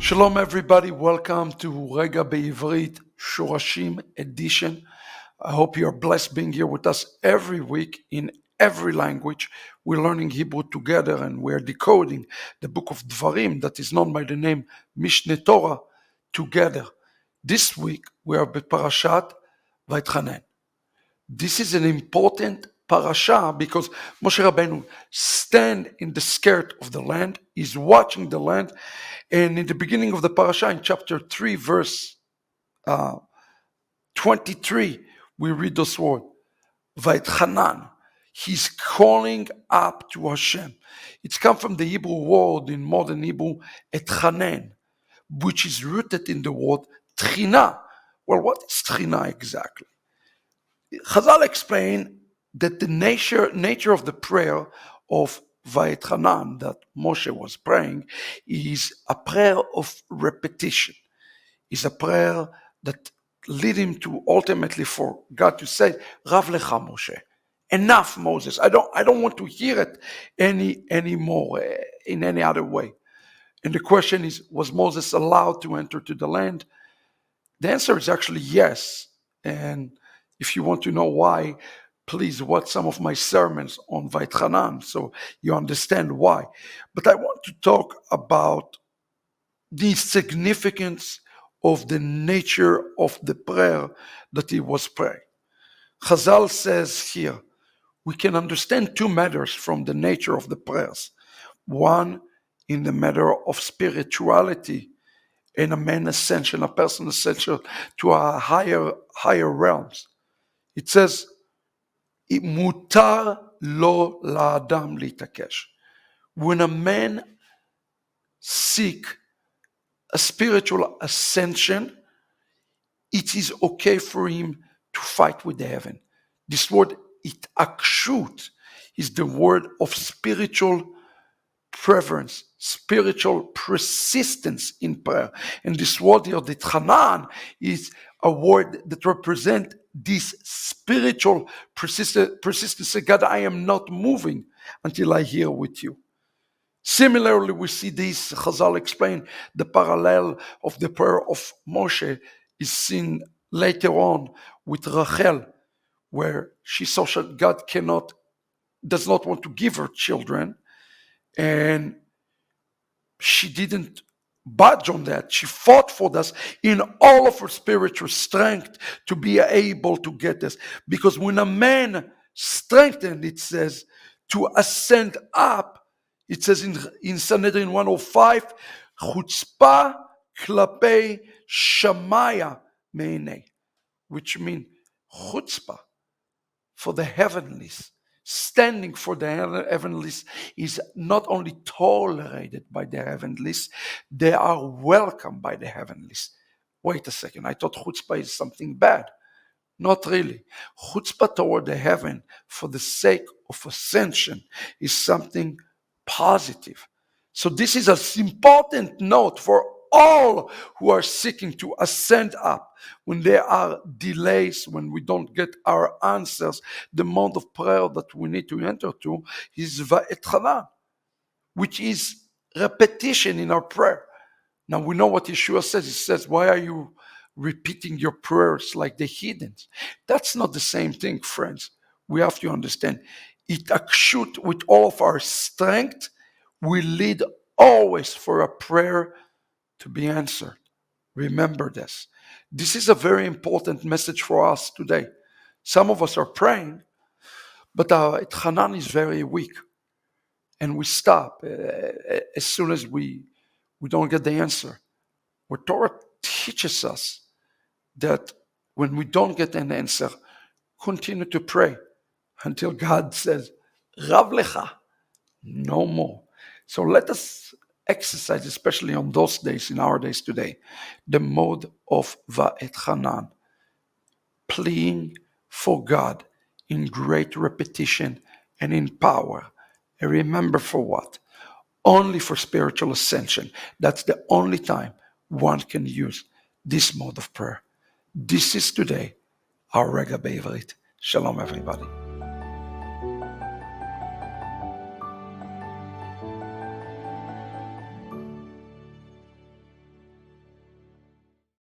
Shalom everybody, welcome to Regá בעברית Shorashim edition. I hope you're blessed being here with us every week in every language. We're learning Hebrew together and we're decoding the book of Dvarim that is known by the name Mishneh Torah together. This week we are Parashat Vaetjanán. This is an important parasha because Moshe Rabbeinu stand in the skirt of the land, is watching the land, and in the beginning of the parasha, in chapter 3, verse 23, we read this word, Vaetjanán. He's calling up to Hashem. It's come from the Hebrew word in modern Hebrew, etchanen, which is rooted in the word tchina. Well, what is tchina exactly? Chazal explain that the nature of the prayer of Vaetjanán that Moshe was praying is a prayer of repetition. Is a prayer that lead him to ultimately for God to say, Rav lecha Moshe, enough Moses. I don't want to hear it anymore in any other way. And the question is, was Moses allowed to enter to the land? The answer is actually yes. And if you want to know why, please watch some of my sermons on Vaetjanán so you understand why. But I want to talk about the significance of the nature of the prayer that he was praying. Chazal says here, we can understand two matters from the nature of the prayers. One, in the matter of spirituality, and a man ascension, a person ascension to a higher realms. It says, mutar lo la'adam litakesh. When a man seek a spiritual ascension, it is okay for him to fight with the heaven. This word itakshut is the word of spiritual preference, spiritual persistence in prayer. And this word here, the Tchanan, is a word that represents this spiritual persistence. God, I am not moving until I hear with you. Similarly, we see this, Chazal explain, the parallel of the prayer of Moshe is seen later on with Rachel, where she saw that God does not want to give her children, and she didn't budge on that. She fought for this in all of her spiritual strength to be able to get this. Because when a man strengthened, it says, to ascend up, it says in Sanhedrin 105, chutzpah klapei shamaya meinei, which means chutzpah for the heavenlies. Standing for the heavenlies is not only tolerated by the heavenlies, they are welcomed by the heavenlies. Wait a second, I thought chutzpah is something bad. Not really. Chutzpah toward the heaven for the sake of ascension is something positive. So this is an important note for all who are seeking to ascend up. When there are delays, when we don't get our answers, the mode of prayer that we need to enter to is Vaetjanán, which is repetition in our prayer. Now we know what Yeshua says. He says, why are you repeating your prayers like the heathens? That's not the same thing, friends. We have to understand. Itakshut with all of our strength will lead always for a prayer to be answered. Remember this. This is a very important message for us today. Some of us are praying, but our Etchanan is very weak. And we stop as soon as we don't get the answer. What Torah teaches us that when we don't get an answer, continue to pray until God says, Rav lecha, no more. So let us exercise, especially on those days, in our days today, the mode of Vaetjanán, pleading for God in great repetition and in power. And remember for what? Only for spiritual ascension. That's the only time one can use this mode of prayer. This is today our Regá בעברית. Shalom everybody.